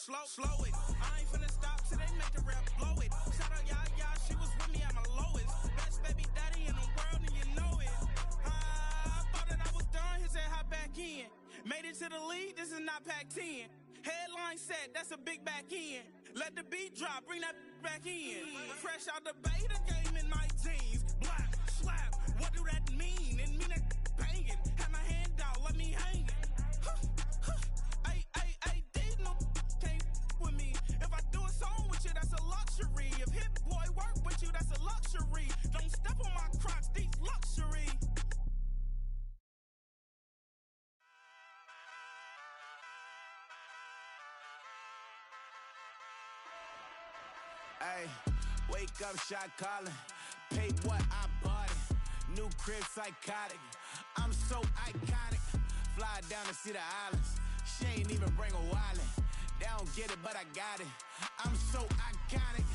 slow it. I ain't finna stop till they make the rap blow it. Shout out, y'all, she was with me at my lowest. Best baby daddy in the world, and you know it. I thought that I was done, he said hop back in. Made it to the league, this is not Pac-10. Headline set, that's a big back end. Let the beat drop, bring that back in. Fresh out the beta game in my jeans. Black, slap, what do that mean? It mean that banging. Have my hand out, let me hang it. These no can't with me. If I do a song with you, that's a luxury. If Hit Boy work with you, that's a luxury. Don't step on my Crocs, these luxury. Ay, wake up, shot calling. Paid what I bought it. New crib, psychotic. I'm so iconic. Fly down to see the islands. She ain't even bring a wallet. They don't get it, but I got it. I'm so iconic.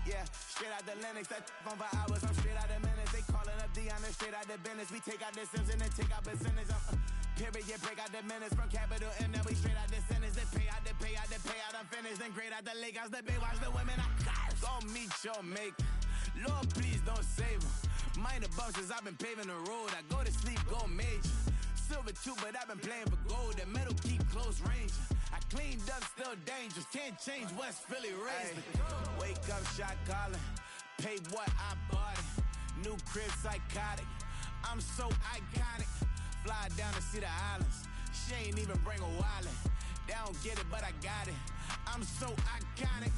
Yeah, straight out the Linux. That on for hours. I'm straight out the minutes. They calling up Deanna, straight out the business. We take out the Sims and then take out percentage. Period, break out the minutes from capital M. Now we straight out the sentence. They pay out, they pay out, they pay out. I'm finished. Then grade out the lake house. The big watch the women. I got it. Go meet your maker. Lord, please don't save them. Minor bumps as I've been paving the road. I go to sleep, go major. Silver too, but I've been playing for gold. The metal keep close range. I cleaned up, still dangerous. Can't change West Philly raised. Wake up, shot calling. Paid what I bought it. New crib, psychotic. I'm so iconic. Fly down to see the islands. She ain't even bring a wallet. They don't get it, but I got it. I'm so iconic.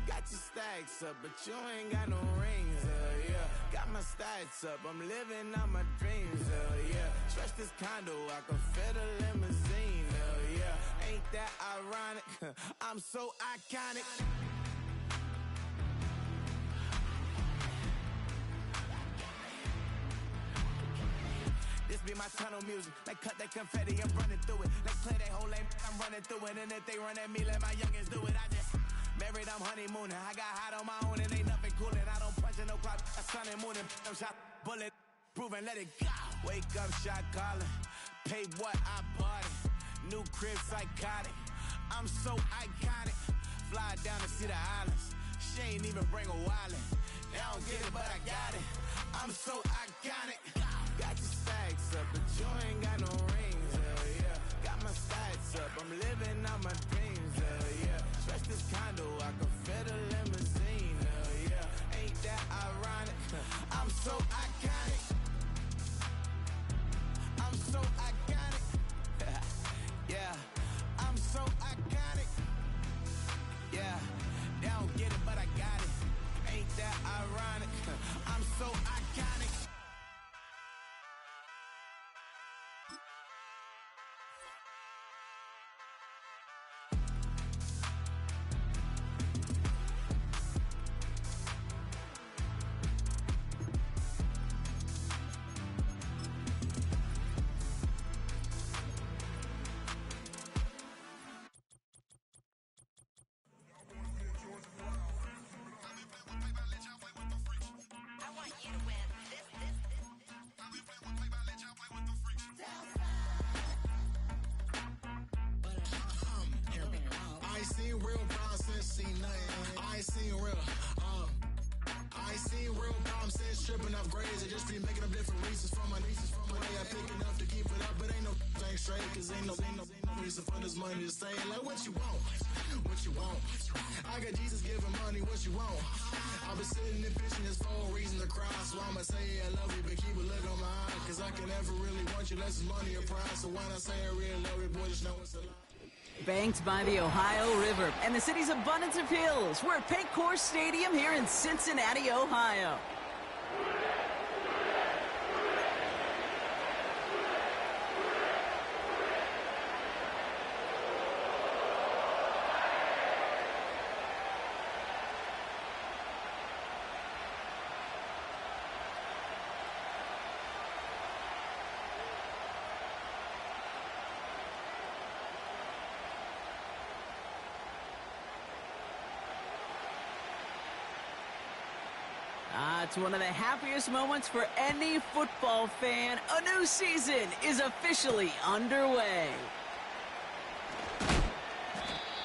Got your stacks up, but you ain't got no rings, yeah. Got my stacks up, I'm living out my dreams, yeah. Stretch this condo, I can fit a limousine, yeah. Ain't that ironic? I'm so iconic. This be my tunnel music. They cut that confetti, I'm running through it. They clear that whole lane, I'm running through it. And if they run at me, let my youngins do it. I just married, I'm honeymooning. I got hot on my own and ain't nothing coolin'. I don't punch in no clock, a sun and moon. I'm shot, bullet, proven, let it go. Wake up, shot calling. Paid what I bought it. New crib, psychotic. I'm so iconic. Fly down to see the islands. She ain't even bring a wallet. They don't get it, but I got it. I'm so iconic. Got your stacks up, but you ain't got no rings, yeah. Got my stacks up, I'm living out my dreams, yeah. Stretch this condo, I can fit a limousine, yeah. Ain't that ironic? I'm so iconic. I'm so iconic. Yeah, I'm so iconic. Yeah, they don't get it, but I got it. Ain't that ironic? I'm so iconic. I ain't seen real problems since seen nothing. I ain't seen real problems since tripping up grades. I just be making up different reasons for my nieces. From my day I pick enough to keep it up, but ain't no thing straight. Cause ain't no reason for this money to stay. Like what you want, what you want. I got Jesus giving money, what you want. I've been sitting and pitching this for a reason to cry. So I'ma say I love you, but keep a look on my eye. Cause I can never really want you unless it's money or pride. So when I say I really love you, boy, just know it's a lie. Banked by the Ohio River and the city's abundance of hills, we're at Paycor Stadium here in Cincinnati, Ohio. It's one of the happiest moments for any football fan. A new season is officially underway.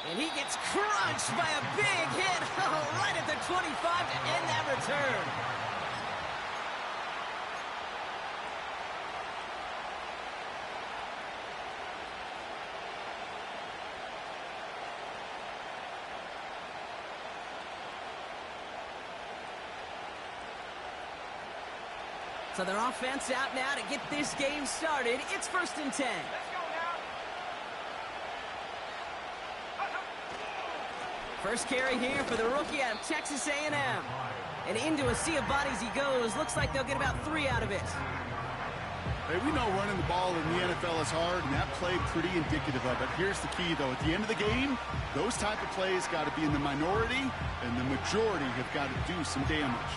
And he gets crunched by a big hit right at the 25 to end that return. So their offense out now to get this game started. It's 1st and 10. First carry here for the rookie out of Texas A&M. And into a sea of bodies he goes. Looks like they'll get about 3 out of it. Hey, we know running the ball in the NFL is hard, and that play pretty indicative of it. Here's the key, though. At the end of the game, those type of plays got to be in the minority, and the majority have got to do some damage.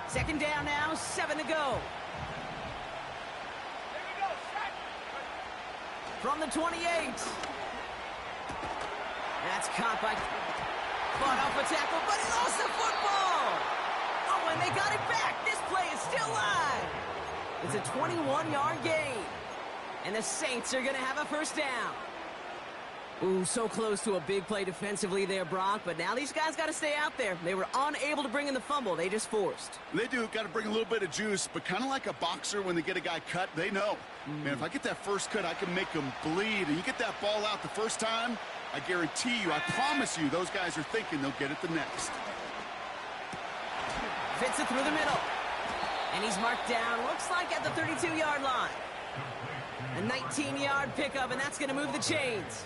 Second down now, 7 to go. From the 28. That's caught by... Fought off a tackle, but he lost the football! Oh, and they got it back! This play is still live! It's a 21-yard gain. And the Saints are going to have a first down. Ooh, so close to a big play defensively there, Brock, but now these guys got to stay out there. They were unable to bring in the fumble. They just forced. They do. Got to bring a little bit of juice, but kind of like a boxer when they get a guy cut, they know. Man, if I get that first cut, I can make them bleed. And you get that ball out the first time, I guarantee you, I promise you, those guys are thinking they'll get it the next. Fits it through the middle. And he's marked down, looks like at the 32-yard line. A 19-yard pickup, and that's going to move the chains.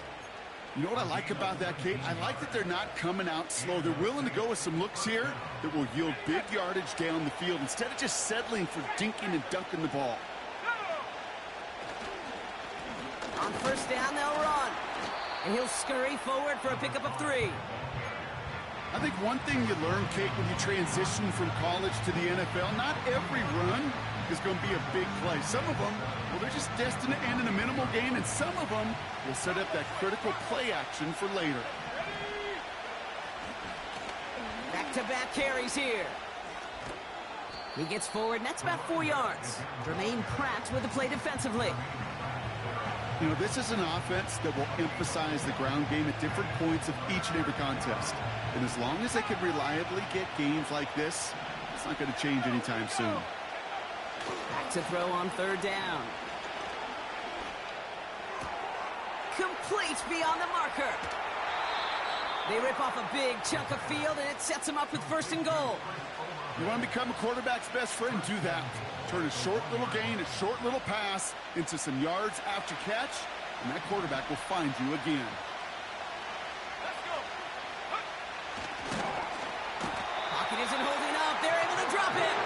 You know what I like about that, Kate? I like that they're not coming out slow. They're willing to go with some looks here that will yield big yardage down the field instead of just settling for dinking and dunking the ball. On first down, they'll run. And he'll scurry forward for a pickup of 3. I think one thing you learn, Kate, when you transition from college to the NFL, not every run is going to be a big play. Some of them, well, they're just destined to end in a minimal gain, and some of them will set up that critical play action for later. Back-to-back carries here. He gets forward, and that's about 4 yards. Jermaine Pratt with the play defensively. You know, this is an offense that will emphasize the ground game at different points of each and every contest. And as long as they can reliably get games like this, it's not going to change anytime soon. Back to throw on third down. Complete beyond the marker. They rip off a big chunk of field, and it sets them up with 1st and goal. You want to become a quarterback's best friend? Do that. Turn a short little gain, a short little pass into some yards after catch, and that quarterback will find you again. Pocket isn't holding up. They're able to drop it.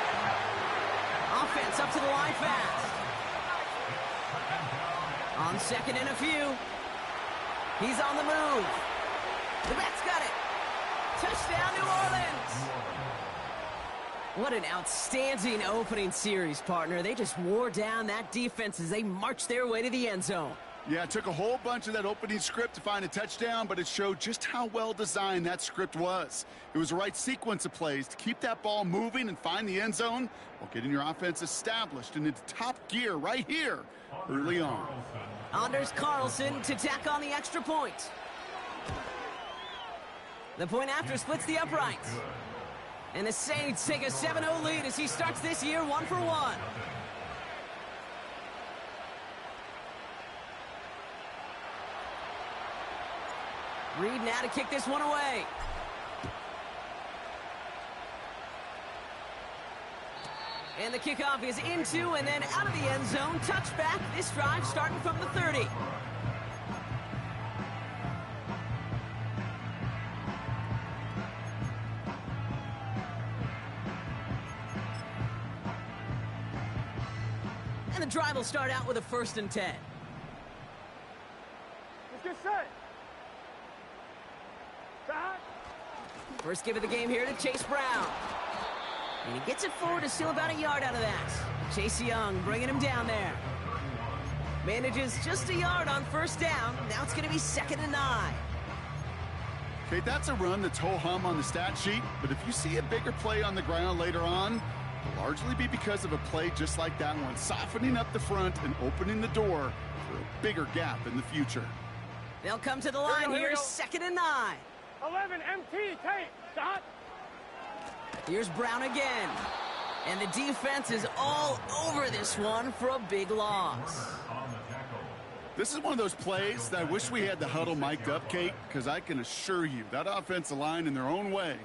Offense up to the line fast. On 2nd and a few. He's on the move. The Mets got it. Touchdown, New Orleans. What an outstanding opening series, partner. They just wore down that defense as they marched their way to the end zone. Yeah, it took a whole bunch of that opening script to find a touchdown, but it showed just how well designed that script was. It was the right sequence of plays to keep that ball moving and find the end zone while getting your offense established and into top gear right here early on. Anders Carlson to tack on the extra point. The point after splits the uprights. And the Saints take a 7-0 lead as he starts this year 1-for-1. Reed now to kick this one away. And the kickoff is into and then out of the end zone. Touchback. This drive starting from the 30. And the drive will start out with a 1st and 10. Let's get set. First give of the game here to Chase Brown. And he gets it forward to steal about a yard out of that. Chase Young bringing him down there. Manages just a yard on 1st down. Now it's going to be 2nd and 9. Okay, that's a run that's ho-hum on the stat sheet, but if you see a bigger play on the ground later on, it'll largely be because of a play just like that one, softening up the front and opening the door for a bigger gap in the future. They'll come to the line here, 2nd and 9. 11, MT, tape, dot. Here's Brown again. And the defense is all over this one for a big loss. This is one of those plays that I wish we had the huddle mic'd up, Kate, because I can assure you that offensive line in their own way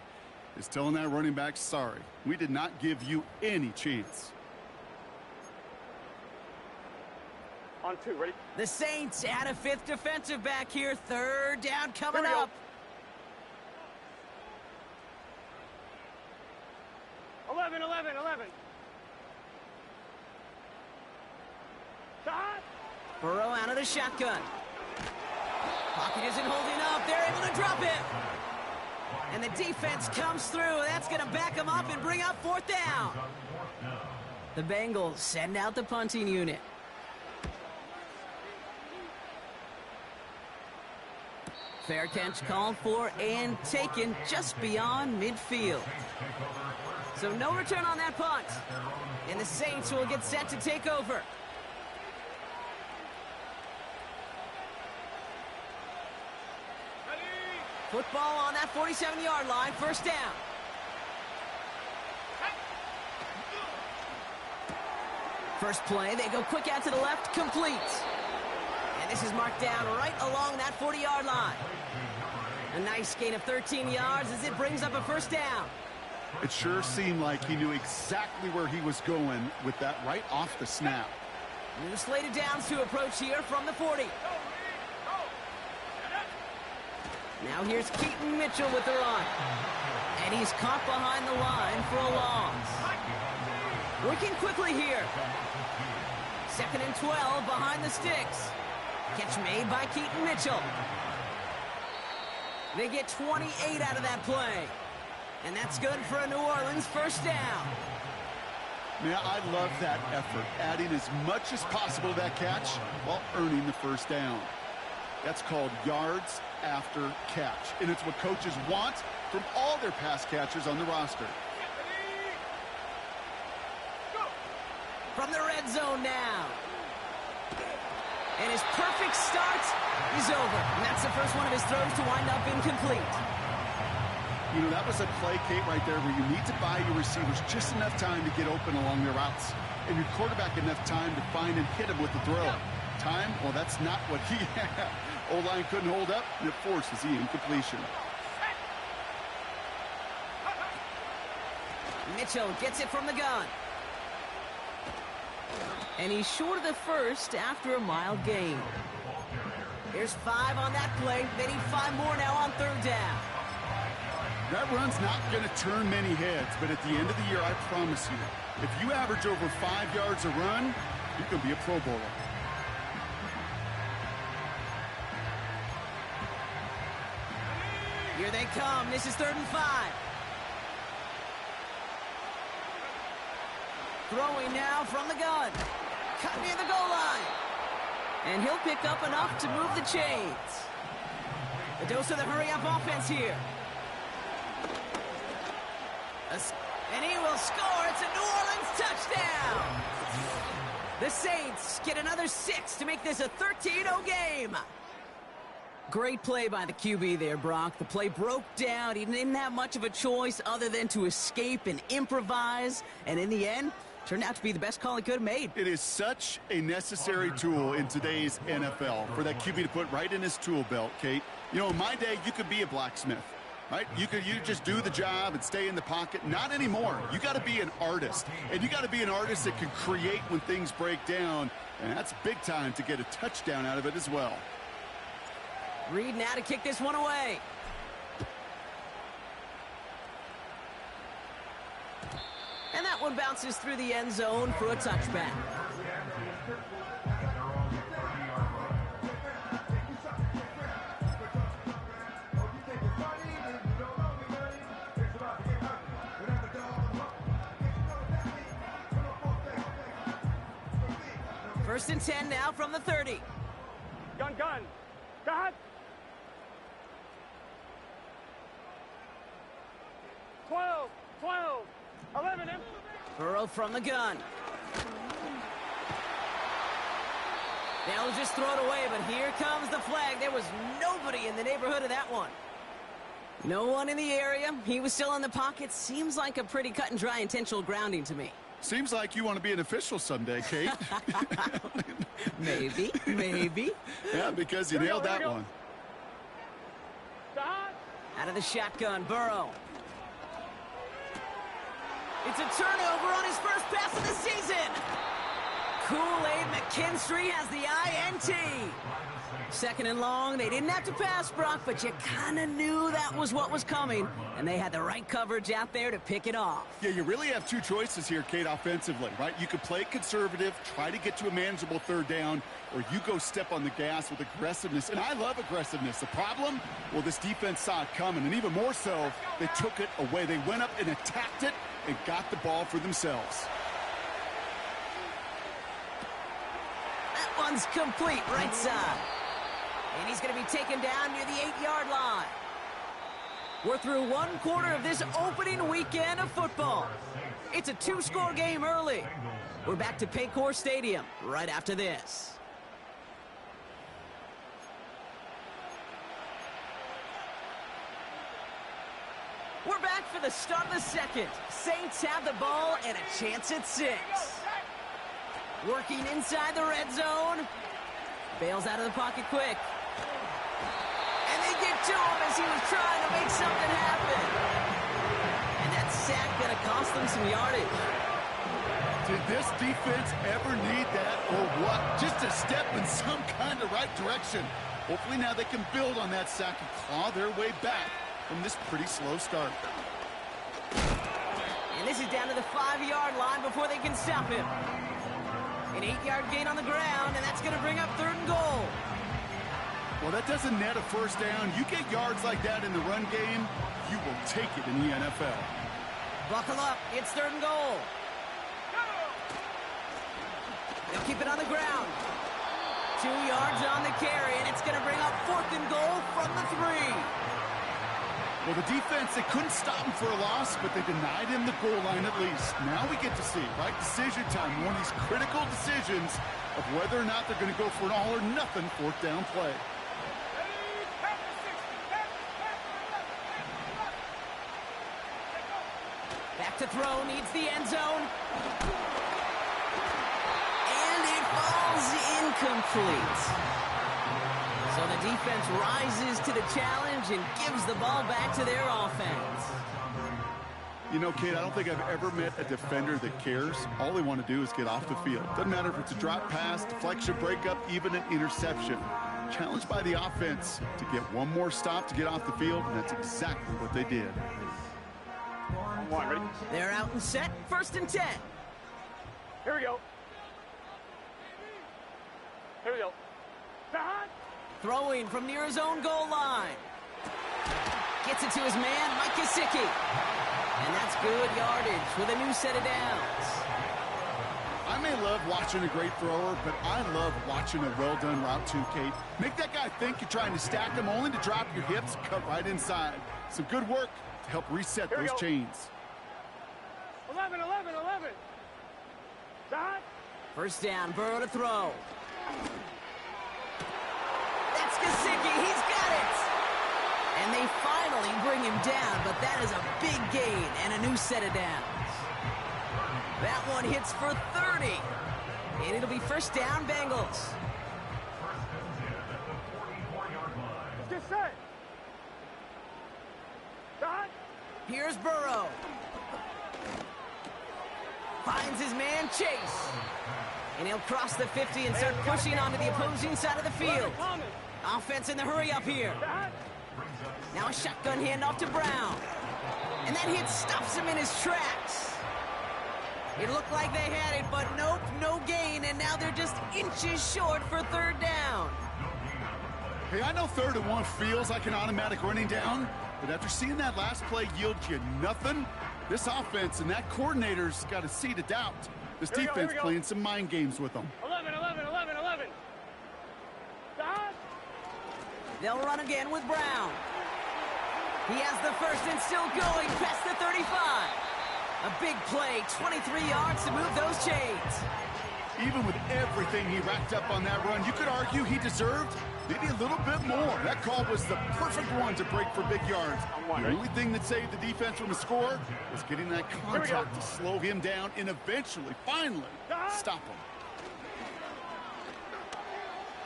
is telling that running back, sorry, we did not give you any chance. On 2, ready? The Saints add a 5th defensive back here. 3rd down coming up. 11. Dot. Burrow out of the shotgun. Pocket isn't holding up. They're able to drop it. And the defense comes through. That's going to back them up and bring up 4th down. The Bengals send out the punting unit. Fair catch called for and taken just beyond midfield. So no return on that punt. And the Saints will get set to take over. Football on that 47-yard line, 1st down. First play, they go quick out to the left, complete. And this is marked down right along that 40-yard line. A nice gain of 13 yards as it brings up a 1st down. It sure seemed like he knew exactly where he was going with that right off the snap. New slated downs to approach here from the 40. Now here's Keaton Mitchell with the run. And he's caught behind the line for a loss. Working quickly here. 2nd and 12 behind the sticks. Catch made by Keaton Mitchell. They get 28 out of that play. And that's good for a New Orleans 1st down. Yeah, I love that effort, adding as much as possible to that catch while earning the 1st down. That's called yards after catch, and it's what coaches want from all their pass catchers on the roster. From the red zone now. And his perfect start is over. And that's the first one of his throws to wind up incomplete. You know, that was a play, Kate, right there where you need to buy your receivers just enough time to get open along their routes. And your quarterback enough time to find and hit him with the throw. Time? Well, that's not what he had. O-line couldn't hold up, and it forces the incompletion. Mitchell gets it from the gun. And he's short of the 1st after a mild gain. Here's 5 on that play. They need 5 more now on 3rd down. That run's not going to turn many heads, but at the end of the year, I promise you, if you average over 5 yards a run, you can be a Pro Bowler. Here they come. This is 3rd and 5. Throwing now from the gun. Cut near the goal line. And he'll pick up enough to move the chains. A dose of the hurry-up offense here. And he will score. It's a New Orleans touchdown. The Saints get another 6 to make this a 13-0 game. Great play by the QB there, Brock. The play broke down. He didn't have much of a choice other than to escape and improvise. And in the end, turned out to be the best call he could have made. It is such a necessary tool in today's NFL for that QB to put right in his tool belt, Kate. You know, in my day, you could be a blacksmith, right? You just do the job and stay in the pocket. Not anymore. You got to be an artist. And you got to be an artist that can create when things break down. And that's big time to get a touchdown out of it as well. Reed now to kick this one away. And that one bounces through the end zone for a touchback. First and 10 now from the 30. Gun. Dot. Burrow from the gun. They'll just throw it away, but here comes the flag. There was nobody in the neighborhood of that one. No one in the area. He was still in the pocket. Seems like a pretty cut and dry intentional grounding to me. Seems like you want to be an official someday, Kate. Maybe. Yeah, because you nailed that one. Out of the shotgun, Burrow. It's a turnover on his first pass of the season. Kool-Aid McKinstry has the INT. Second and long. They didn't have to pass, Brock, but you kind of knew that was what was coming, and they had the right coverage out there to pick it off. Yeah, you really have two choices here, Kate, offensively, right? You could play conservative, try to get to a manageable third down, or you go step on the gas with aggressiveness. And I love aggressiveness. The problem? Well, this defense saw it coming, and even more so, they took it away. They went up and attacked it and got the ball for themselves. That one's complete right side. And he's going to be taken down near the 8-yard line. We're through one quarter of this opening weekend of football. It's a 2-score game early. We're back to Paycor Stadium right after this. We're back for the start of the second. Saints have the ball and a chance at 6. Working inside the red zone. Bails out of the pocket quick. And they get to him as he was trying to make something happen. And that sack going to cost them some yardage. Did this defense ever need that or what? Just a step in some kind of right direction. Hopefully now they can build on that sack and claw their way back from this pretty slow start. And this is down to the 5-yard line before they can stop him. An 8-yard gain on the ground, and that's going to bring up 3rd and goal. Well, that doesn't net a first down. You get yards like that in the run game, you will take it in the NFL. Buckle up. It's 3rd and goal. They'll keep it on the ground. 2 yards on the carry, and it's going to bring up 4th and goal from the 3. Well, the defense, they couldn't stop him for a loss, but they denied him the goal line at least. Now we get to see, right, decision time, one of these critical decisions of whether or not they're going to go for an all-or-nothing 4th down play. Back to throw, needs the end zone. And it falls incomplete. So the defense rises to the challenge and gives the ball back to their offense. You know, Kate, I don't think I've ever met a defender that cares. All they want to do is get off the field. Doesn't matter if it's a drop pass, deflection, breakup, even an interception. Challenged by the offense to get one more stop to get off the field, and that's exactly what they did. One, ready? They're out and set. 1st and 10. Here we go. Here we go. Behind. Throwing from near his own goal line. Gets it to his man, Mike Gesicki. And that's good yardage with a new set of downs. I may love watching a great thrower, but I love watching a well-done route too, Kate. Make that guy think you're trying to stack him only to drop your hips and cut right inside. Some good work to help reset those chains. 11. Behind. 1st down, Burrow to throw. That's Gesicki. He's got it. And they finally bring him down, but that is a big gain and a new set of downs. That one hits for 30. And it'll be 1st down, Bengals. Just set. Behind. Here's Burrow. Finds his man, Chase. And he'll cross the 50 and start pushing onto the opposing side of the field. Offense in the hurry up here. Now a shotgun handoff to Brown. And that hit stops him in his tracks. It looked like they had it, but nope, no gain. And now they're just inches short for 3rd down. Hey, I know 3rd and 1 feels like an automatic running down, but after seeing that last play yield you nothing, this offense and that coordinator's got a seed of doubt. This defense playing some mind games with them. 11. Behind. They'll run again with Brown. He has the 1st and still going past the 35. A big play, 23 yards to move those chains. Even with everything he racked up on that run, you could argue he deserved maybe a little bit more. That call was the perfect one to break for big yards. The only thing that saved the defense from a score was getting that contact to slow him down and eventually, finally, stop him.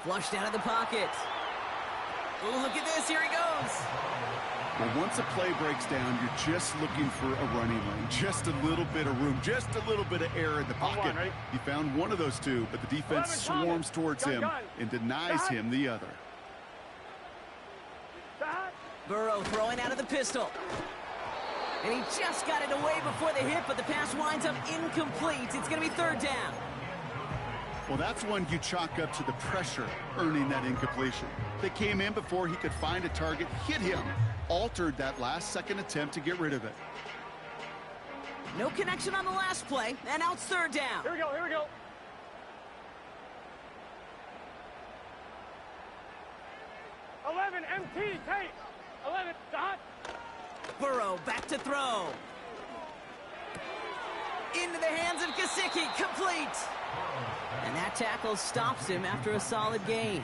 Flushed out of the pocket. Oh, look at this. Here he goes. Well, once a play breaks down, you're just looking for a running lane. Just a little bit of room, just a little bit of air in the pocket. He found one of those two, but the defense swarms towards him and denies him the other. Burrow throwing out of the pistol. And he just got it away before the hit, but the pass winds up incomplete. It's going to be third down. Well, that's one you chalk up to the pressure earning that incompletion. They came in before he could find a target, hit him, altered that last-second attempt to get rid of it. No connection on the last play, and now it's third down. Here we go, here we go. MT, tape. 11, dot. Burrow back to throw. Into the hands of Gesicki, complete. And that tackle stops him after a solid gain.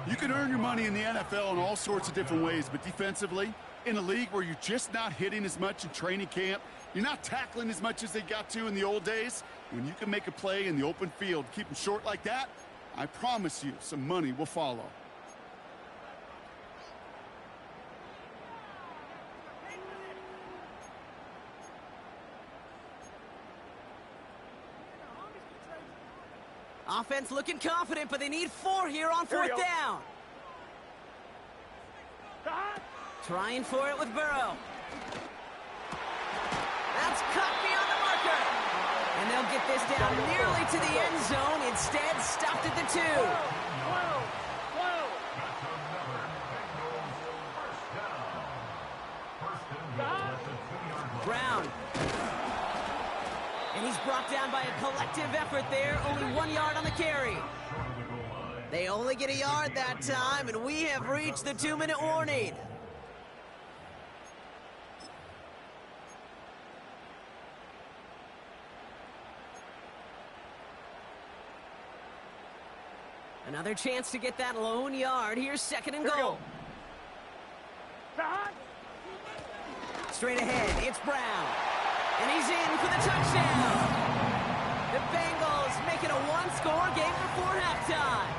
You can earn your money in the NFL in all sorts of different ways, but defensively, in a league where you're just not hitting as much in training camp, you're not tackling as much as they got to in the old days, when you can make a play in the open field, keep them short like that, I promise you some money will follow. Offense looking confident, but they need 4 here on fourth down. Trying for it with Burrow. That's cut beyond the marker. And they'll get this down nearly to the end zone. Instead, stopped at the 2. Brown. And he's brought down by a collective effort there. Only 1 yard on the carry. They only get a yard that time, and we have reached the 2-minute warning. Another chance to get that lone yard. Here's second and goal. Straight ahead, it's Brown. And he's in for the touchdown. The Bengals make it a 1-score game before halftime.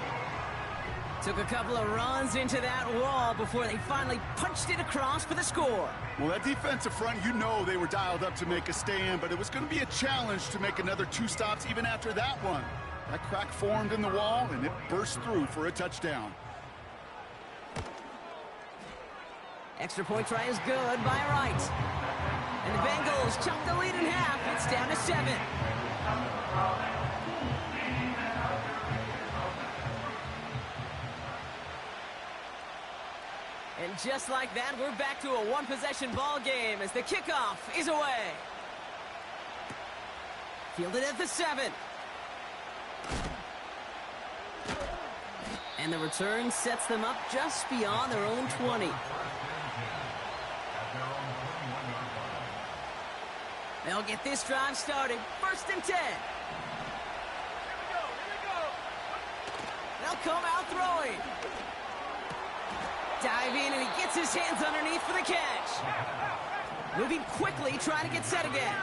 Took a couple of runs into that wall before they finally punched it across for the score. Well, that defensive front, you know they were dialed up to make a stand, but it was going to be a challenge to make another 2 stops even after that one. That crack formed in the wall, and it burst through for a touchdown. Extra point try is good by Wright. And the Bengals chunk the lead in half. It's down to 7. And just like that, we're back to a 1-possession ball game as the kickoff is away. Fielded at the 7. And the return sets them up just beyond their own 20. They'll get this drive started. 1st and 10. They'll come out throwing. Dive in, and he gets his hands underneath for the catch. Moving quickly, trying to get set again.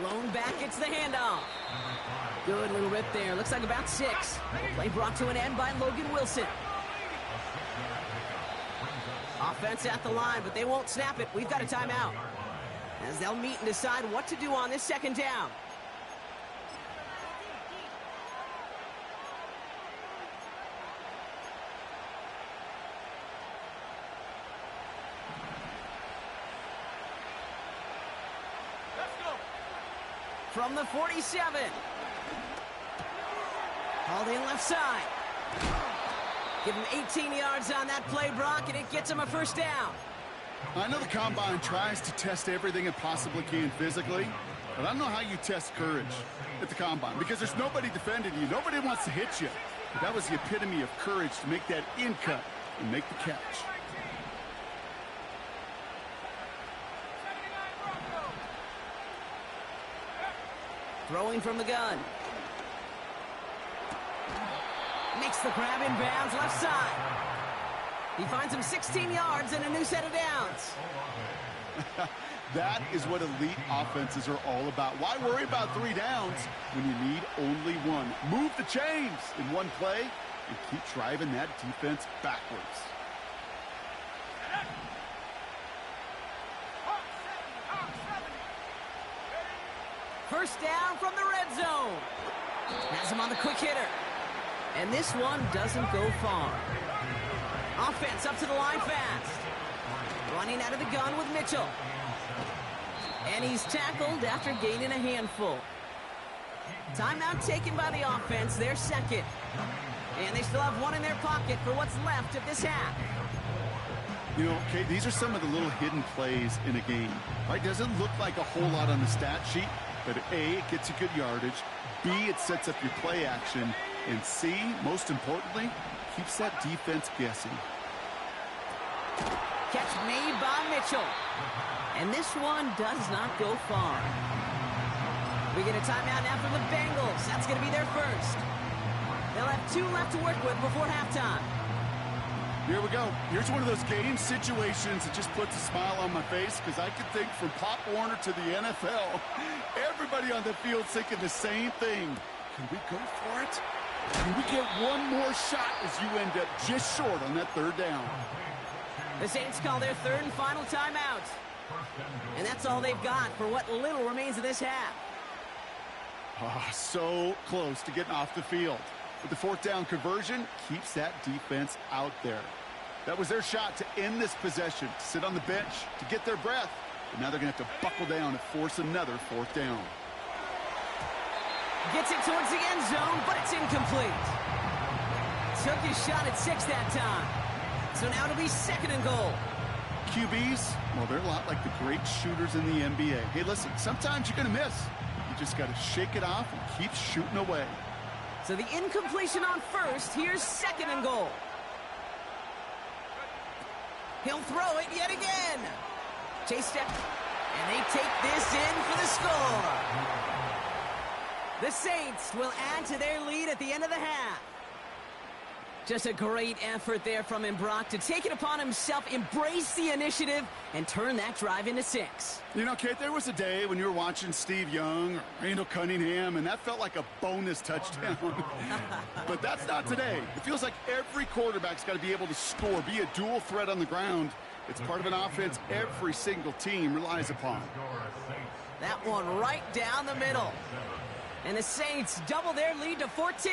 Lone back gets the handoff. Good little rip there. Looks like about 6. Play brought to an end by Logan Wilson. Offense at the line, but they won't snap it. We've got a timeout. As they'll meet and decide what to do on this 2nd down. From the 47. Hauled in left side. Give him 18 yards on that play, Brock, and it gets him a 1st down. I know the Combine tries to test everything it possibly can physically, but I don't know how you test courage at the Combine because there's nobody defending you. Nobody wants to hit you. But that was the epitome of courage to make that in cut and make the catch. Throwing from the gun. Makes the grab in bounds left side. He finds him 16 yards and a new set of downs. That is what elite offenses are all about. Why worry about 3 downs when you need only 1? Move the chains in one play and keep driving that defense backwards. First down from the red zone. Has him on the quick hitter. And this one doesn't go far. Offense up to the line fast. Running out of the gun with Mitchell. And he's tackled after gaining a handful. Timeout taken by the offense, their second. And they still have 1 in their pocket for what's left of this half. You know, okay, these are some of the little hidden plays in a game. Right? Doesn't look like a whole lot on the stat sheet, but A, it gets you good yardage. B, it sets up your play action. And C, most importantly, keeps that defense guessing. Catch made by Mitchell. And this one does not go far. We get a timeout now from the Bengals. That's going to be their first. They'll have 2 left to work with before halftime. Here we go. Here's one of those game situations that just puts a smile on my face because I can think from Pop Warner to the NFL. Everybody on the field thinking the same thing. Can we go for it? Can we get one more shot as you end up just short on that 3rd down? The Saints call their 3rd and final timeout. And that's all they've got for what little remains of this half. Oh, so close to getting off the field. But the 4th down conversion keeps that defense out there. That was their shot to end this possession, to sit on the bench, to get their breath. But now they're going to have to buckle down and force another 4th down. Gets it towards the end zone, but it's incomplete. Took his shot at 6 that time. So now it'll be 2nd and goal. QBs, well, they're a lot like the great shooters in the NBA. Hey, listen, sometimes you're going to miss. You just got to shake it off and keep shooting away. So the incompletion on 1st. Here's 2nd and goal. He'll throw it yet again. Chase step. And they take this in for the score. The Saints will add to their lead at the end of the half. Just a great effort there from him, Brock, to take it upon himself, embrace the initiative, and turn that drive into 6. You know, Kate, there was a day when you were watching Steve Young or Randall Cunningham, and that felt like a bonus touchdown. But that's not today. It feels like every quarterback's got to be able to score, be a dual threat on the ground. It's part of an offense every single team relies upon. That one right down the middle. And the Saints double their lead to 14.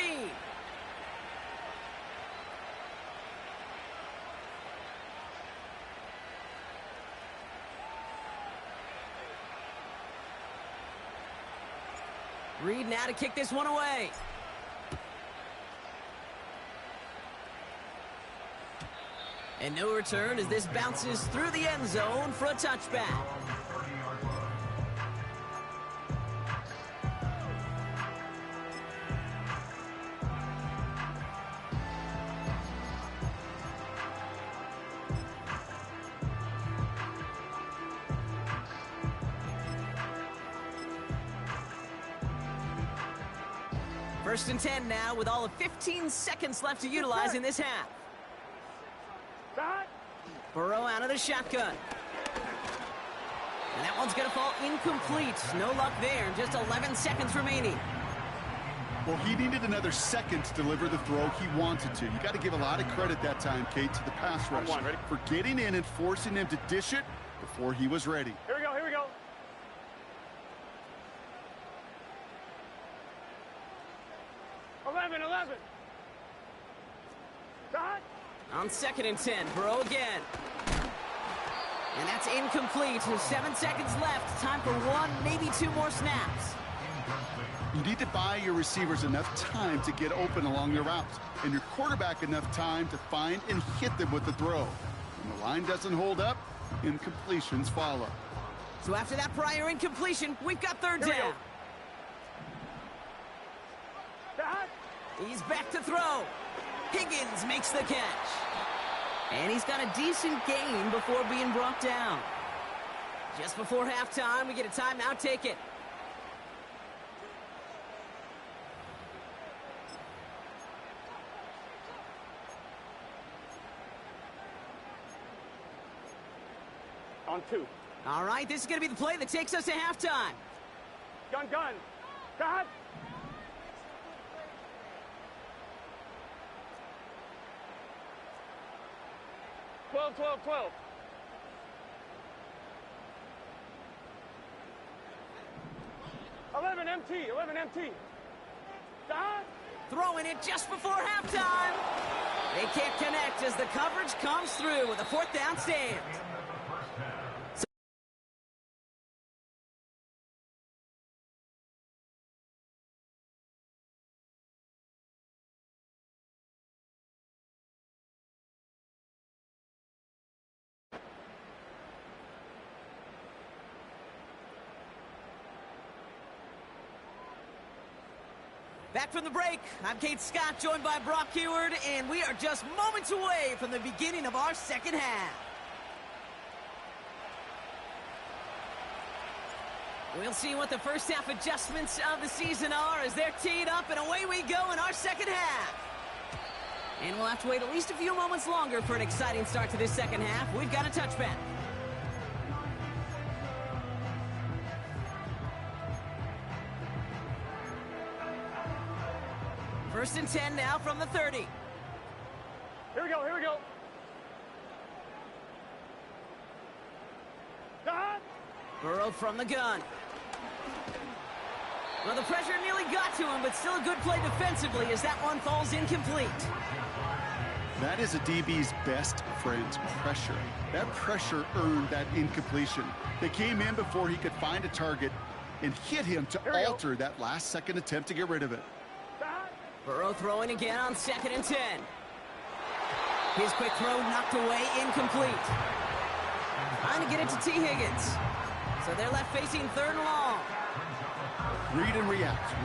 Reed now to kick this one away. And no return as this bounces through the end zone for a touchback. First and 10 now with all of 15 seconds left to utilize in this half. Burrow out of the shotgun. And that one's going to fall incomplete. No luck there. Just 11 seconds remaining. Well, he needed another second to deliver the throw he wanted to. You got to give a lot of credit that time, Kate, to the pass rush for getting in and forcing him to dish it before he was ready. Here we go, here we go. Eleven. Shot. On 2nd and 10, Burrow again. And that's incomplete. 7 seconds left. Time for 1, maybe 2 more snaps. You need to buy your receivers enough time to get open along their routes, and your quarterback enough time to find and hit them with the throw. When the line doesn't hold up, incompletions follow. So after that prior incompletion, we've got 3rd down. Shot. He's back to throw. Higgins makes the catch. And he's got a decent gain before being brought down. Just before halftime, we get a timeout. Take it. On 2. All right, this is going to be the play that takes us to halftime. Gun. Cut. Twelve. 11 MT. Dot. Throwing it just before halftime. They can't connect as the coverage comes through with a 4th down stand. Back from the break, I'm Kate Scott, joined by Brock Heward, and we are just moments away from the beginning of our second half. We'll see what the first half adjustments of the season are as they're teed up, and away we go in our second half. And we'll have to wait at least a few moments longer for an exciting start to this second half. We've got a touchback. First and 10 now from the 30. Here we go. Dot. Burrow from the gun. Well, the pressure nearly got to him, but still a good play defensively as that one falls incomplete. That is a DB's best friend, pressure. That pressure earned that incompletion. They came in before he could find a target and hit him to alter that last-second attempt to get rid of it. Burrow throwing again on 2nd and 10. His quick throw knocked away, incomplete. Trying to get it to T. Higgins. So they're left facing 3rd and long. Read and react.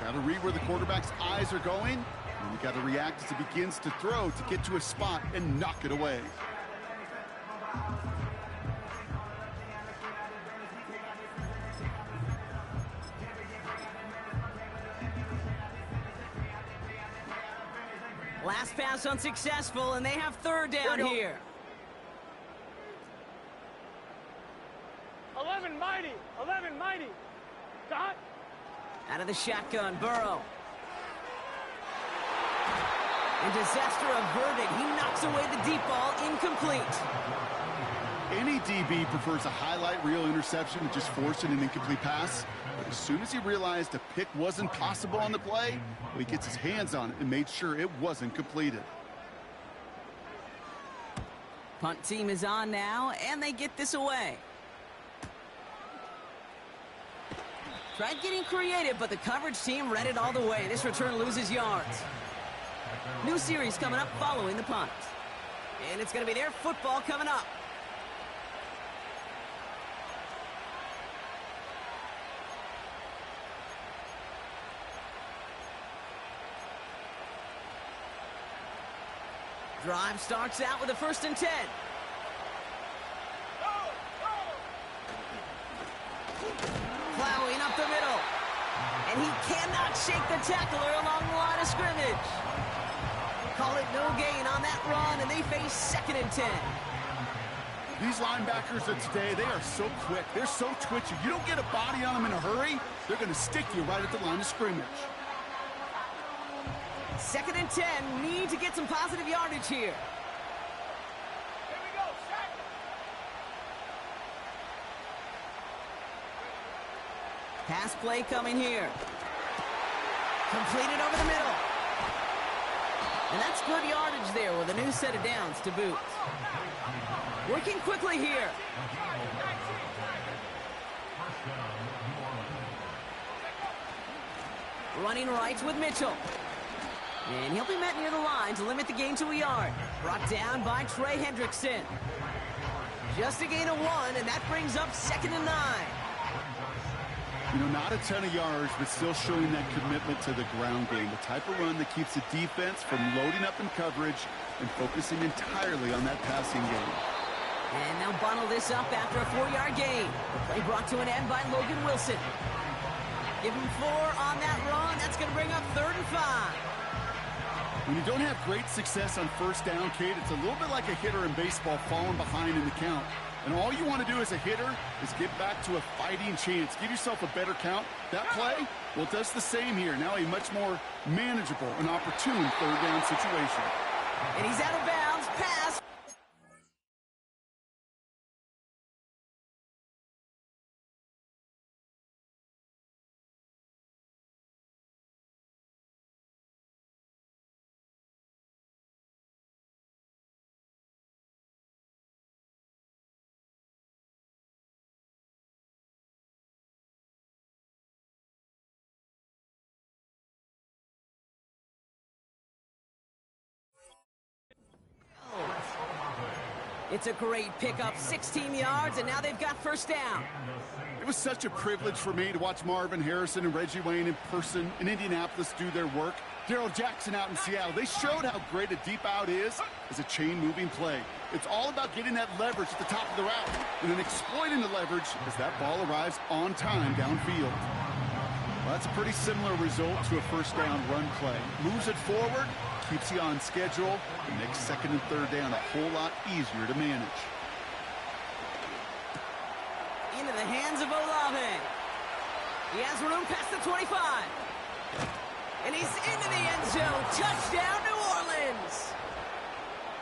Got to read where the quarterback's eyes are going, and you got to react as he begins to throw to get to a spot and knock it away. Last pass unsuccessful, and they have 3rd down here. 11 mighty. Dot. Out of the shotgun, Burrow. And disaster averted. He knocks away the deep ball, incomplete. Any DB prefers a highlight reel interception to just forcing an incomplete pass. But as soon as he realized a pick wasn't possible on the play, well, he gets his hands on it and made sure it wasn't completed. Punt team is on now, and they get this away. Tried getting creative, but the coverage team read it all the way. This return loses yards. New series coming up following the punt. And it's going to be their football coming up. Drive starts out with a 1st and 10. Plowing up the middle. And he cannot shake the tackler along the line of scrimmage. Call it no gain on that run, and they face 2nd and 10. These linebackers of today, they are so quick. They're so twitchy. You don't get a body on them in a hurry, they're going to stick you right at the line of scrimmage. 2nd and 10, need to get some positive yardage here. Here we go, sack. Pass play coming here. Completed over the middle. And that's good yardage there with a new set of downs to boot. Working quickly here. Running right with Mitchell. And he'll be met near the line to limit the gain to a yard. Brought down by Trey Hendrickson. Just a gain of 1, and that brings up 2nd and 9. You know, not a ton of yards, but still showing that commitment to the ground game. The type of run that keeps the defense from loading up in coverage and focusing entirely on that passing game. And they'll bundle this up after a 4-yard gain. The play brought to an end by Logan Wilson. Give him 4 on that run. That's going to bring up 3rd and 5. When you don't have great success on first down, Kate, it's a little bit like a hitter in baseball falling behind in the count. And all you want to do as a hitter is get back to a fighting chance. Give yourself a better count. That play, well, it does the same here. Now a much more manageable and opportune third down situation. And he's out of bounds. Pass. It's a great pickup, 16 yards, and now they've got first down. It was such a privilege for me to watch Marvin Harrison and Reggie Wayne in person in Indianapolis do their work. Darrell Jackson out in Seattle. They showed how great a deep out is as a chain-moving play. It's all about getting that leverage at the top of the route and then exploiting the leverage as that ball arrives on time downfield. Well, that's a pretty similar result to a first down run play. Moves it forward, keeps you on schedule, and makes second and third down a whole lot easier to manage. Into the hands of Olave. He has room past the 25. And he's into the end zone. Touchdown, New Orleans.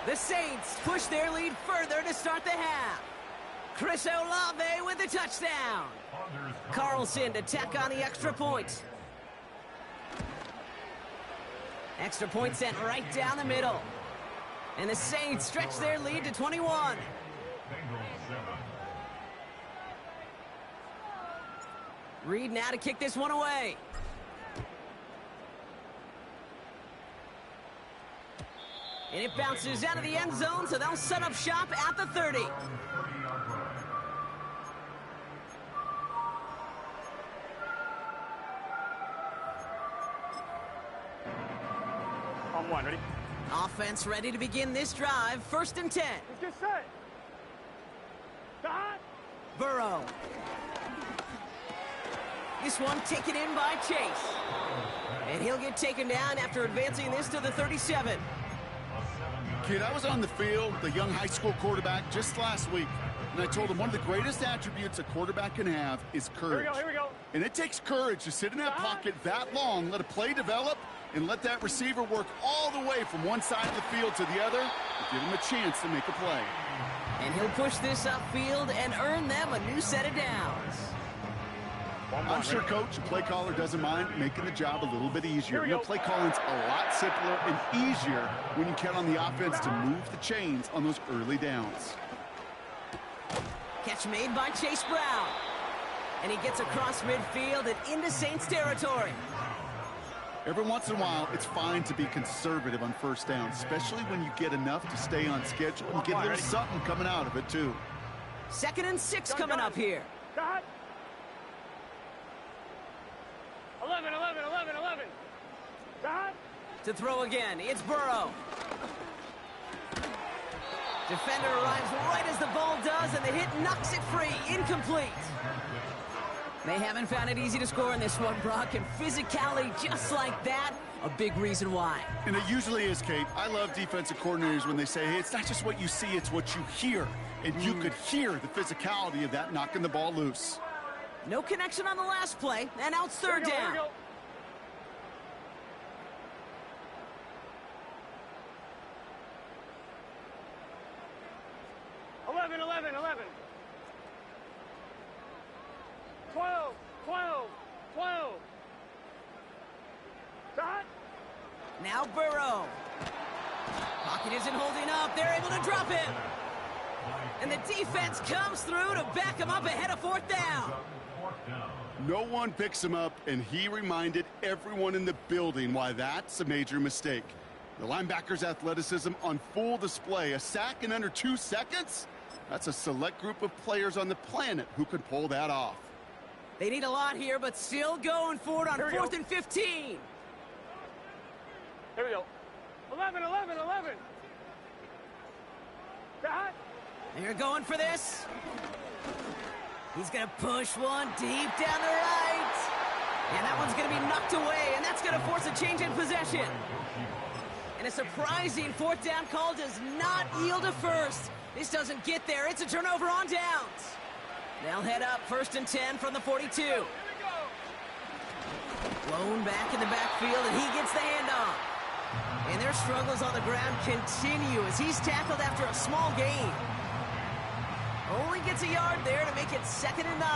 The Saints push their lead further to start the half. Chris Olave with the touchdown. Carlson to tack on the extra point. Extra point sent right down the middle. And the Saints stretch their lead to 21. Reed now to kick this one away. And it bounces out of the end zone, so they'll set up shop at the 30. On one, ready? Offense ready to begin this drive. First and 10. Let's get set. Stop. Burrow. This one taken in by Chase. And he'll get taken down after advancing this to the 37. Kid, I was on the field with a young high school quarterback just last week, and I told him one of the greatest attributes a quarterback can have is courage. Here we go. And it takes courage to sit in that pocket that long, let a play develop, and let that receiver work all the way from one side of the field to the other and give him a chance to make a play. And he'll push this upfield and earn them a new set of downs. I'm sure Coach, the play caller, doesn't mind making the job a little bit easier. Play calling's a lot simpler and easier when you count on the offense to move the chains on those early downs. Catch made by Chase Brown. And he gets across midfield and into Saints territory. Every once in a while, it's fine to be conservative on first down, especially when you get enough to stay on schedule and get a little something coming out of it, too. 2nd and 6 coming up here. Stop. 11. Stop. To throw again, it's Burrow. Defender arrives right as the ball does, and the hit knocks it free. Incomplete. They haven't found it easy to score in this one, Brock, and physicality just like that, a big reason why. And it usually is, Kate. I love defensive coordinators when they say, hey, it's not just what you see, it's what you hear. And you could hear the physicality of that knocking the ball loose. No connection on the last play, and out third down. Here we go. Eleven. 12. Stop. Now Burrow. Pocket isn't holding up. They're able to drop him. And the defense comes through to back him up ahead of fourth down. No one picks him up, and he reminded everyone in the building why that's a major mistake. The linebacker's athleticism on full display. A sack in under 2 seconds? That's a select group of players on the planet who could pull that off. They need a lot here, but still going for it on 4th and 15. Here we go. 11. Stop. They're going for this. He's going to push one deep down the right. And that one's going to be knocked away, and that's going to force a change in possession. And a surprising fourth down call does not yield a first. This doesn't get there. It's a turnover on downs. They'll head up 1st and 10 from the 42. Blown back in the backfield, and he gets the handoff. And their struggles on the ground continue as he's tackled after a small gain. Only gets a yard there to make it 2nd and 9.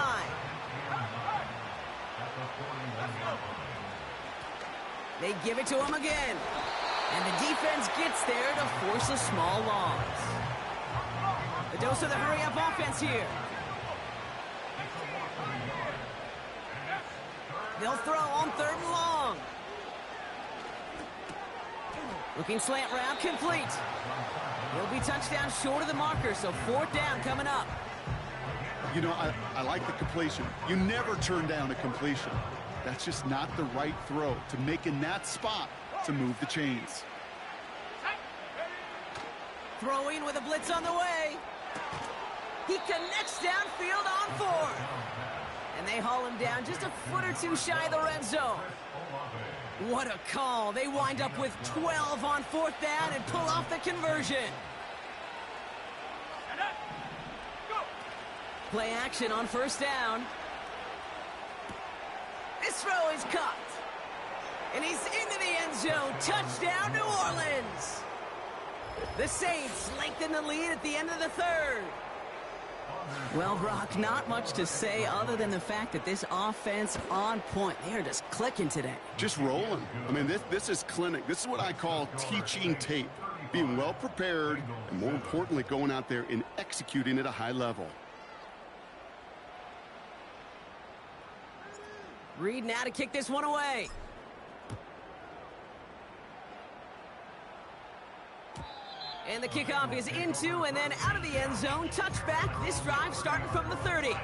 They give it to him again. And the defense gets there to force a small loss. The dose of the hurry-up offense here. They'll throw on 3rd and long. Looking slant route, complete. He'll be touchdown short of the marker, so 4th down coming up. You know, I like the completion. You never turn down a completion. That's just not the right throw to make in that spot to move the chains. Throwing with a blitz on the way. He connects downfield on 4th. And they haul him down just a foot or two shy of the red zone. What a call. They wind up with 12 on 4th down and pull off the conversion. Play action on 1st down. This throw is caught. And he's into the end zone. Touchdown, New Orleans. The Saints lengthen the lead at the end of the 3rd. Well, Brock, not much to say other than the fact that this offense on point. They are just clicking today. Just rolling. I mean, this is clinic. This is what I call teaching tape. Being well prepared, and more importantly, going out there and executing at a high level. Reed now to kick this one away. And the kickoff is into and then out of the end zone. Touchback. This drive starting from the 30.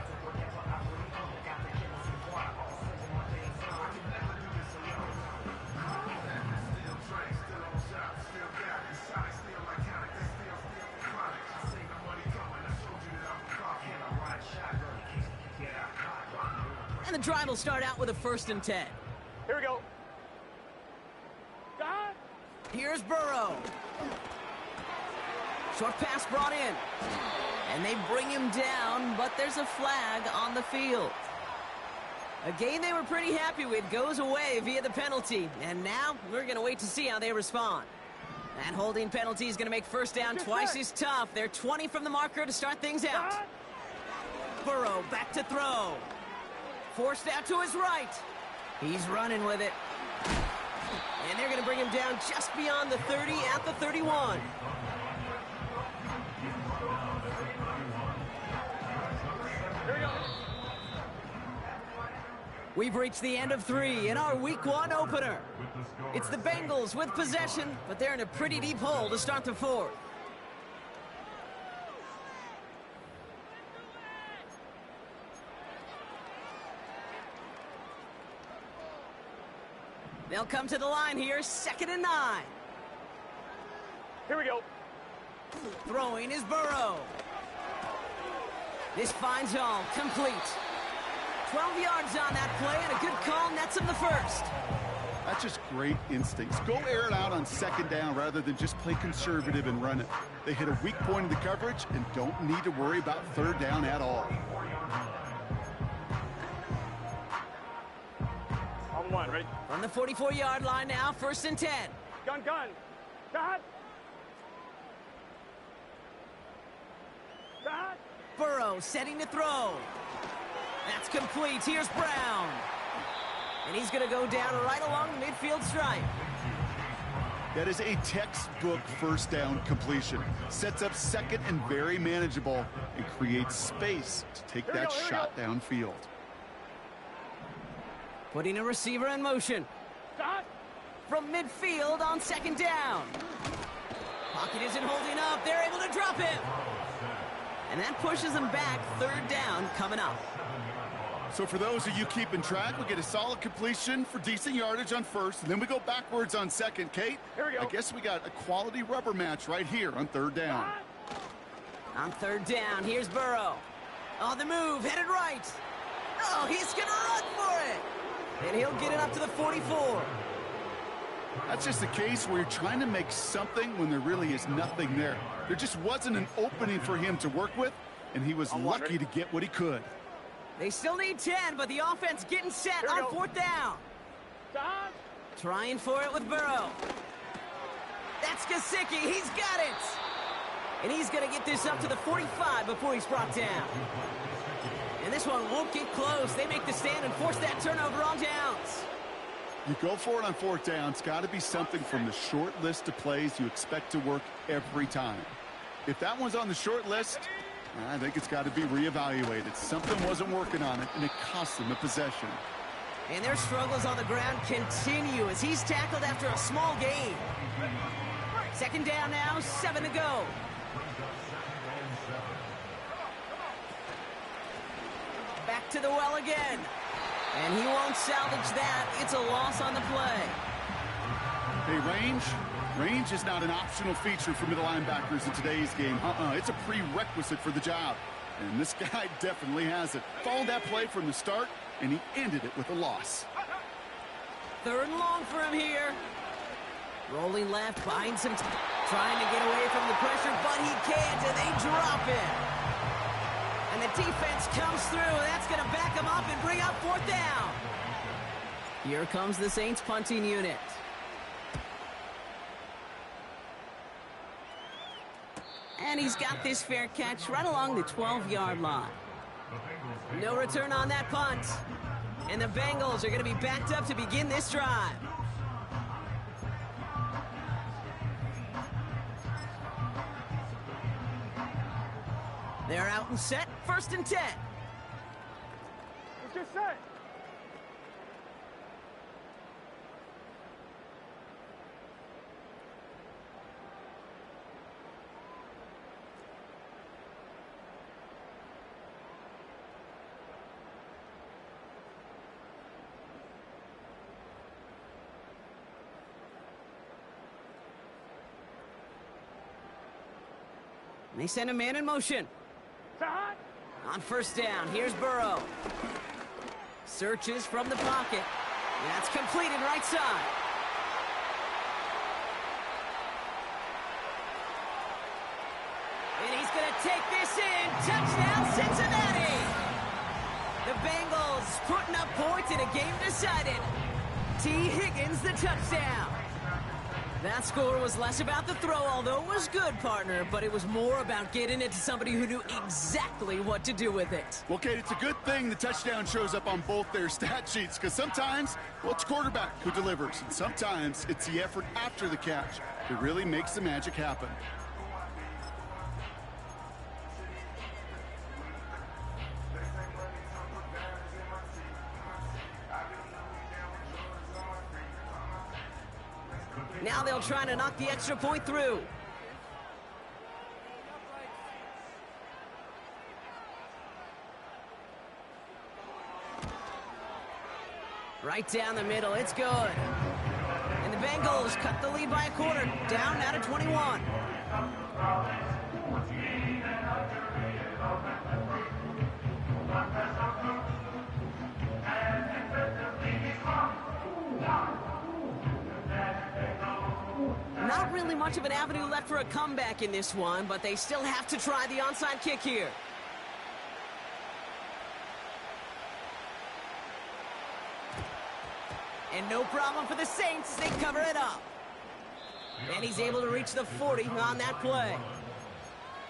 And the drive will start out with a 1st and 10. Here we go. God. Here's Burrow. Short pass brought in. And they bring him down, but there's a flag on the field. A game they were pretty happy with goes away via the penalty. And now we're going to wait to see how they respond. That holding penalty is going to make 1st down twice as tough. They're 20 from the marker to start things out. Burrow back to throw. Forced out to his right. He's running with it. And they're going to bring him down just beyond the 30 at the 31. We've reached the end of 3 in our Week 1 opener. It's the Bengals with possession, but they're in a pretty deep hole to start the 4th. They'll come to the line here, 2nd and 9. Here we go. Throwing is Burrow. This finds all, complete. 12 yards on that play, and a good call nets him the 1st. That's just great instincts. Go air it out on 2nd down rather than just play conservative and run it. They hit a weak point in the coverage and don't need to worry about 3rd down at all. On 1, ready? On the 44-yard line now, 1st and 10. Gun. God. God. Burrow setting to throw. That's complete. Here's Brown. And he's going to go down right along the midfield stripe. That is a textbook 1st down completion. Sets up 2nd and very manageable and creates space to take that shot downfield. Putting a receiver in motion. God. From midfield on 2nd down. Pocket isn't holding up. They're able to drop him. And that pushes them back. 3rd down coming up. So for those of you keeping track, we get a solid completion for decent yardage on 1st, and then we go backwards on 2nd. Kate, here we go. I guess we got a quality rubber match right here on 3rd down. On 3rd down, here's Burrow. On the move, headed right. Oh, he's going to run for it. And he'll get it up to the 44. That's just a case where you're trying to make something when there really is nothing there. There just wasn't an opening for him to work with, and he was lucky to get what he could. They still need 10, but the offense getting set on fourth down. Trying for it with Burrow. That's Gesicki. He's got it. And he's going to get this up to the 45 before he's brought down. And this one won't get close. They make the stand and force that turnover on downs. You go for it on fourth down. It's got to be something from the short list of plays you expect to work every time. If that one's on the short list, I think it's got to be reevaluated. Something wasn't working on it, and it cost them a possession. And their struggles on the ground continue as he's tackled after a small gain. Second down now, 7 to go. Back to the well again. And he won't salvage that. It's a loss on the play. Hey, range is not an optional feature for middle linebackers in today's game. It's a prerequisite for the job. And this guy definitely has it. Followed that play from the start, and he ended it with a loss. Third and long for him here. Rolling left, behind some trying to get away from the pressure, but he can't, and they drop it. And the defense comes through, and that's going to back him up and bring up fourth down. Here comes the Saints punting unit. And he's got this fair catch right along the 12-yard line. No return on that punt. And the Bengals are going to be backed up to begin this drive. They're out and set, 1st and 10. Let's get set. And they send a man in motion. On 1st down, here's Burrow. Searches from the pocket. That's completed right side. And he's going to take this in. Touchdown, Cincinnati! The Bengals putting up points in a game decided. T. Higgins, the touchdown. That score was less about the throw, although it was good, partner, but it was more about getting it to somebody who knew exactly what to do with it. Well, Kate, it's a good thing the touchdown shows up on both their stat sheets, because sometimes, well, it's quarterback who delivers, and sometimes it's the effort after the catch that really makes the magic happen. Now they'll try to knock the extra point through. Right down the middle, it's good. And the Bengals cut the lead by a quarter, down now to 21. Not really much of an avenue left for a comeback in this one, but they still have to try the onside kick here. And no problem for the Saints. They cover it up. And he's able to reach the 40 on that play.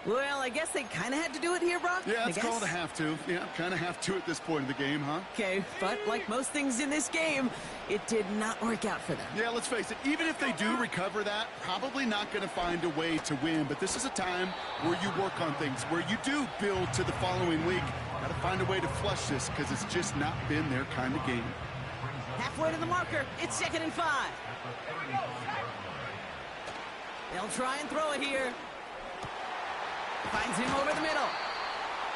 Well, I guess they kind of had to do it here, Brock. Yeah, it's called a have to. Yeah, kind of have to at this point in the game, huh? Okay, but like most things in this game, it did not work out for them. Yeah, let's face it, even if they do recover that, probably not going to find a way to win. But this is a time where you work on things, where you do build to the following week. Got to find a way to flush this because it's just not been their kind of game. Halfway to the marker, it's 2nd and 5. They'll try and throw it here. Finds him over the middle.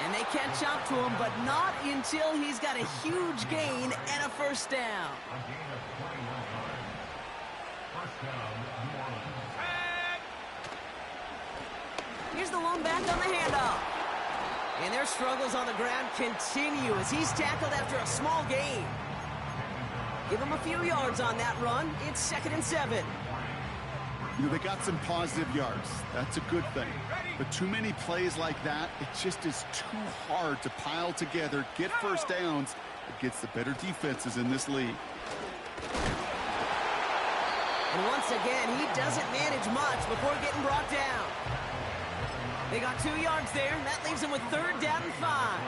And they catch up to him, but not until he's got a huge gain and a 1st down. Here's the lone back on the handoff. And their struggles on the ground continue as he's tackled after a small gain. Give them a few yards on that run. It's 2nd and 7. You know, they got some positive yards. That's a good thing. But too many plays like that, it just is too hard to pile together, get first downs against the better defenses in this league. And once again, he doesn't manage much before getting brought down. They got 2 yards there, and that leaves them with 3rd down and 5.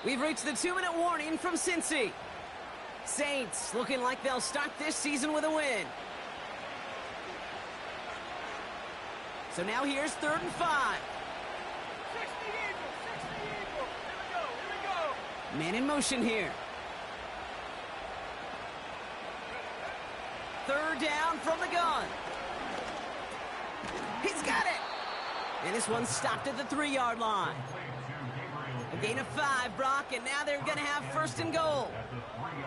We've reached the 2-minute warning from Cincy. Saints looking like they'll start this season with a win. So now here's 3rd and 5. 60 Eagle. Here we go. Man in motion here. 3rd down from the gun. He's got it. And this one stopped at the 3-yard line. A gain of 5, Brock, and now they're going to have 1st and goal.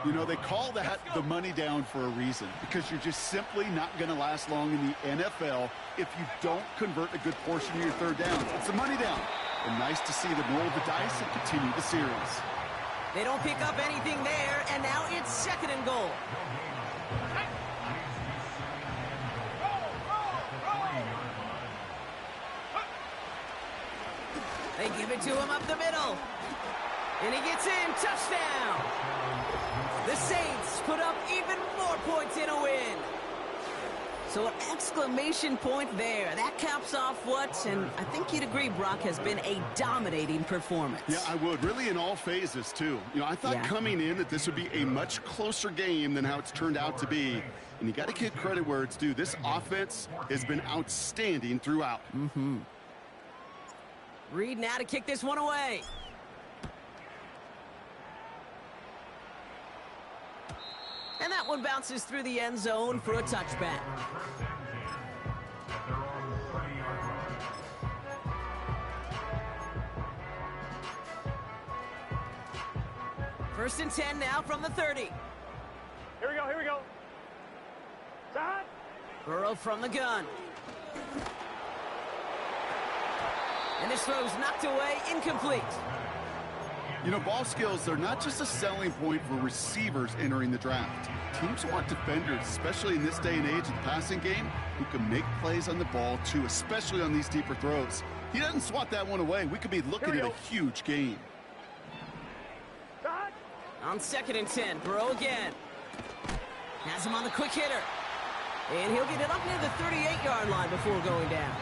You know, they call that the money down for a reason, because you're just simply not going to last long in the NFL if you don't convert a good portion of your 3rd downs. It's the money down. And nice to see them roll the dice and continue the series. They don't pick up anything there, and now it's 2nd and goal. They give it to him up the middle. And he gets in. Touchdown. The Saints put up even more points in a win. So an exclamation point there. That caps off what, and I think you'd agree, Brock, has been a dominating performance. Yeah, I would. Really in all phases, too. You know, I thought coming in that this would be a much closer game than how it's turned out to be. And you got to give credit where it's due. This offense has been outstanding throughout. Mm-hmm. Reed now to kick this one away. And that one bounces through the end zone for a touchback. First and 10 now from the 30. Here we go. Side. Burrow from the gun. And this throw's knocked away, incomplete. You know, ball skills, they're not just a selling point for receivers entering the draft. Teams want defenders, especially in this day and age of the passing game, who can make plays on the ball, too, especially on these deeper throws. He doesn't swat that one away. We could be looking at a huge game. Side. On 2nd and 10, Burrow again. Has him on the quick hitter. And he'll get it up near the 38-yard line before going down.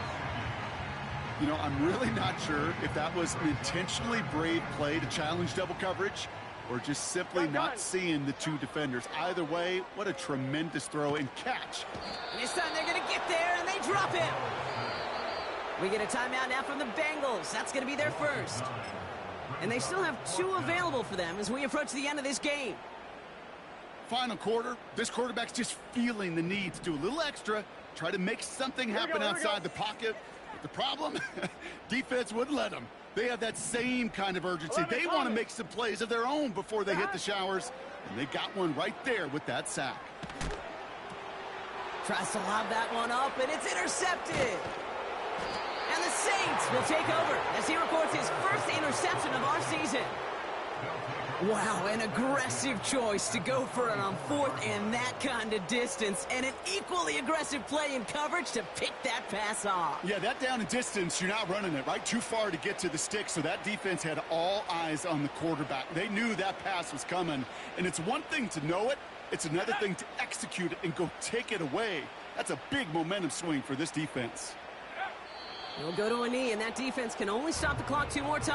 You know, I'm really not sure if that was an intentionally brave play to challenge double coverage or just simply not seeing the 2 defenders. Either way, what a tremendous throw and catch. And this time they're going to get there, and they drop him. We get a timeout now from the Bengals. That's going to be their first. And they still have 2 available for them as we approach the end of this game. Final quarter, this quarterback's just feeling the need to do a little extra, try to make something happen outside the pocket. The problem, defense wouldn't let them. They have that same kind of urgency. They want to make some plays of their own before they hit the showers, and they got one right there with that sack. Tries to lob that one up, and it's intercepted. And the Saints will take over as he records his first interception of our season. Wow, an aggressive choice to go for it on 4th and that kind of distance, and an equally aggressive play in coverage to pick that pass off. Yeah, that down and distance, you're not running it, right? Too far to get to the stick, so that defense had all eyes on the quarterback. They knew that pass was coming, and it's one thing to know it, it's another thing to execute it and go take it away. That's a big momentum swing for this defense. He'll go to a knee, and that defense can only stop the clock 2 more times.